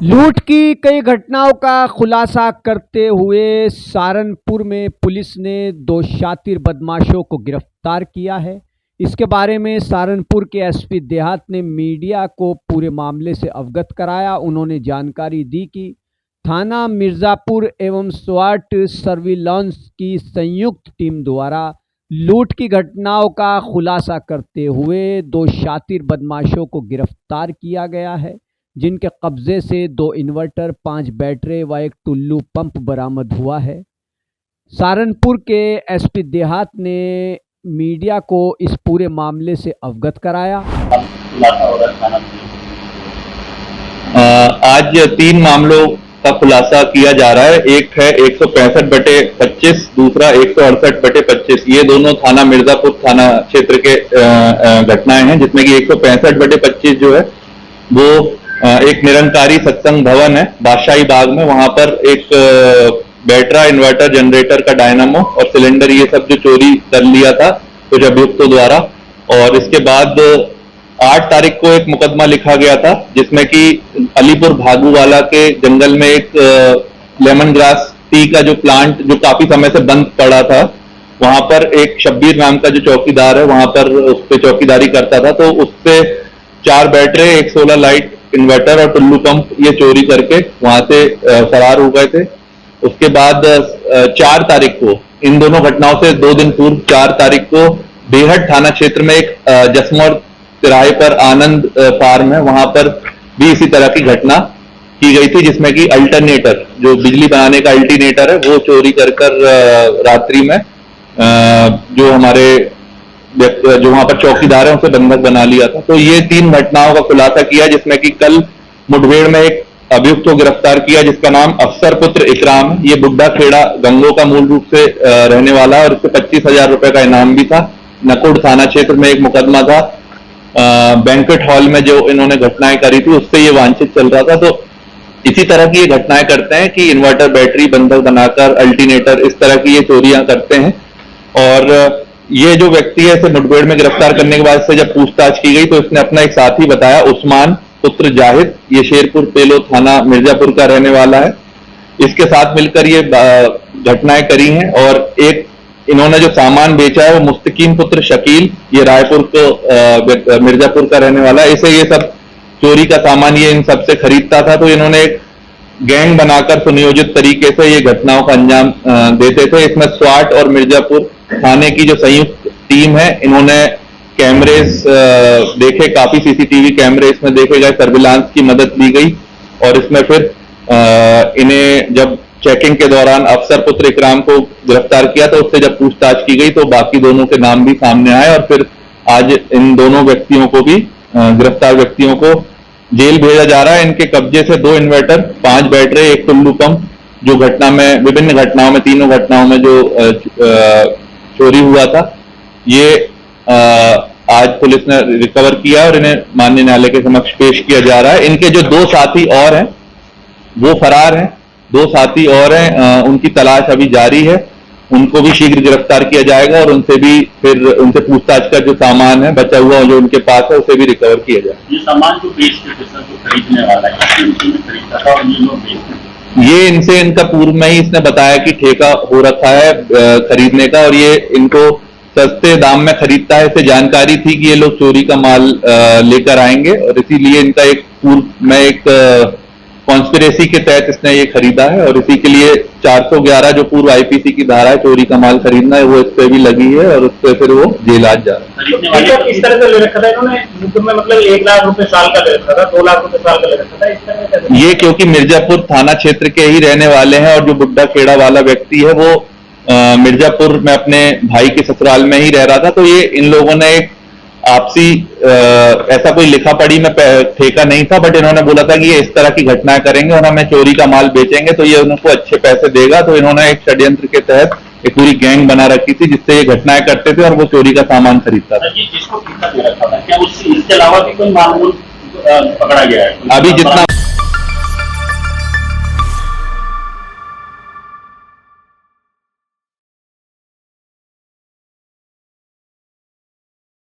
लूट की कई घटनाओं का खुलासा करते हुए सहारनपुर में पुलिस ने 2 शातिर बदमाशों को गिरफ्तार किया है। इसके बारे में सहारनपुर के एसपी देहात ने मीडिया को पूरे मामले से अवगत कराया। उन्होंने जानकारी दी कि थाना मिर्ज़ापुर एवं स्वाट सर्विलांस की संयुक्त टीम द्वारा लूट की घटनाओं का खुलासा करते हुए 2 शातिर बदमाशों को गिरफ्तार किया गया है, जिनके कब्जे से 2 इन्वर्टर, 5 बैटरी व एक टुल्लू पंप बरामद हुआ है। सहारनपुर के एसपी देहात ने मीडिया को इस पूरे मामले से अवगत कराया। आज 3 मामलों का खुलासा किया जा रहा है। एक है 165/25, दूसरा 168/25। ये दोनों थाना मिर्जापुर थाना क्षेत्र के घटनाएं हैं, जिसमें कि 165/25 जो है वो एक निरंकारी सत्संग भवन है बादशाही बाग में। वहां पर एक बैटरा, इन्वर्टर, जनरेटर का डायनामो और सिलेंडर, ये सब जो चोरी कर लिया था कुछ अभियुक्तों द्वारा। और इसके बाद 8 तारीख को एक मुकदमा लिखा गया था, जिसमें कि अलीपुर भागूवाला के जंगल में एक लेमन ग्रास टी का जो प्लांट जो काफी समय से बंद पड़ा था, वहां पर एक शब्बीर नाम का जो चौकीदार है वहां पर उस पर चौकीदारी करता था। तो उससे 4 बैटरी, एक 16 लाइट इन्वर्टर और टुल्लू पंप ये चोरी करके वहां से फरार हो गए थे। उसके बाद 4 तारीख को, इन दोनों घटनाओं से 2 दिन पूर्व 4 तारीख को बेहट थाना क्षेत्र में एक जसमौर तिराहे पर आनंद फार्म है, वहां पर भी इसी तरह की घटना की गई थी, जिसमें कि अल्टरनेटर, जो बिजली बनाने का अल्टरनेटर है, वो चोरी कर रात्रि में जो हमारे जो वहां पर चौकीदार है उसे बंधक बना लिया था। तो ये 3 घटनाओं का खुलासा किया, जिसमें कि कल मुठभेड़ में एक अभियुक्त को गिरफ्तार किया जिसका नाम अफसर पुत्र इकराम है। ये बुड्ढा खेड़ा गंगो का मूल रूप से रहने वाला है और इससे 25,000 रुपए का इनाम भी था। नकुड़ थाना क्षेत्र में एक मुकदमा था, बैंक्वेट हॉल में जो इन्होंने घटनाएं करी थी उससे ये वांछित चल रहा था। तो इसी तरह की ये घटनाएं करते हैं कि इन्वर्टर, बैटरी बंधक बनाकर, अल्टरनेटर, इस तरह की ये चोरियां करते हैं। और ये जो व्यक्ति है, इसे मुठभेड़ में गिरफ्तार करने के बाद से जब पूछताछ की गई तो इसने अपना एक साथी बताया, उस्मान पुत्र जाहिद, ये शेरपुर पेलो थाना मिर्जापुर का रहने वाला है। इसके साथ मिलकर ये घटनाएं करी हैं। और एक इन्होंने जो सामान बेचा है वो मुस्तकीम पुत्र शकील, ये रायपुर को मिर्जापुर का रहने वाला है। इसे ये सब चोरी का सामान ये इन सबसे खरीदता था। तो इन्होंने एक गैंग बनाकर सुनियोजित तरीके से ये घटनाओं का अंजाम देते थे। इसमें स्वाट और मिर्जापुर थाने की जो संयुक्त टीम है, इन्होंने कैमरेज देखे, काफी सीसीटीवी कैमरे इसमें देखे गए, सर्विलांस की मदद ली गई। और इसमें फिर इन्हें जब चेकिंग के दौरान अफसर पुत्र इकराम को गिरफ्तार किया तो उससे जब पूछताछ की गई तो बाकी दोनों के नाम भी सामने आए। और फिर आज इन दोनों व्यक्तियों को भी, गिरफ्तार व्यक्तियों को जेल भेजा जा रहा है। इनके कब्जे से 2 इन्वर्टर, 5 बैटरी, एक टुल्लू पंप, जो घटना में, विभिन्न घटनाओं में, तीनों घटनाओं में जो चोरी हुआ था, ये आज पुलिस ने रिकवर किया और इन्हें माननीय न्यायालय के समक्ष पेश किया जा रहा है। इनके जो 2 साथी और हैं वो फरार हैं, 2 साथी और हैं, उनकी तलाश अभी जारी है। उनको भी शीघ्र गिरफ्तार किया जाएगा और उनसे भी फिर उनसे पूछताछ का जो सामान है बचा हुआ जो उनके पास है उसे भी रिकवर किया जाएगा। ये सामान जो बेचते थे सर, जो खरीदने वाला है, खरीदता था और ये लोग बेचते थे, ये इनसे, इनका पूर्व में ही इसने बताया कि ठेका हो रखा है खरीदने का और ये इनको सस्ते दाम में खरीदता है। इसे जानकारी थी कि ये लोग चोरी का माल लेकर आएंगे और इसीलिए इनका एक पूर्व में एक कॉन्स्पिरेसी के तहत इसने ये खरीदा है। और इसी के लिए 411 जो पूर्व आईपीसी की धारा है चोरी का माल खरीदना है, वो इस पे भी लगी है और उससे फिर वो जेल आज जा रहा है। इस तरह से ले रखा था इन्होंने, मतलब 1 लाख रुपए साल का ले रखा था, 2 लाख रुपए साल का ले रखा था, इस तरह से। ये क्योंकि मिर्जापुर थाना क्षेत्र के ही रहने वाले हैं और जो बुड्ढा खेड़ा वाला व्यक्ति है वो मिर्जापुर में अपने भाई के ससुराल में ही रह रहा था। तो ये इन लोगों ने एक आपसी ऐसा कोई लिखा पढ़ी में ठेका नहीं था, बट इन्होंने बोला था कि ये इस तरह की घटनाएं करेंगे और हमें चोरी का माल बेचेंगे तो ये उनको अच्छे पैसे देगा। तो इन्होंने एक षड्यंत्र के तहत एक पूरी गैंग बना रखी थी जिससे ये घटनाएं करते थे और वो चोरी का सामान खरीदता था। जिसको ठेका दे रखा था, क्या इसके अलावा भी कोई मामूल पकड़ा गया है? अभी जितना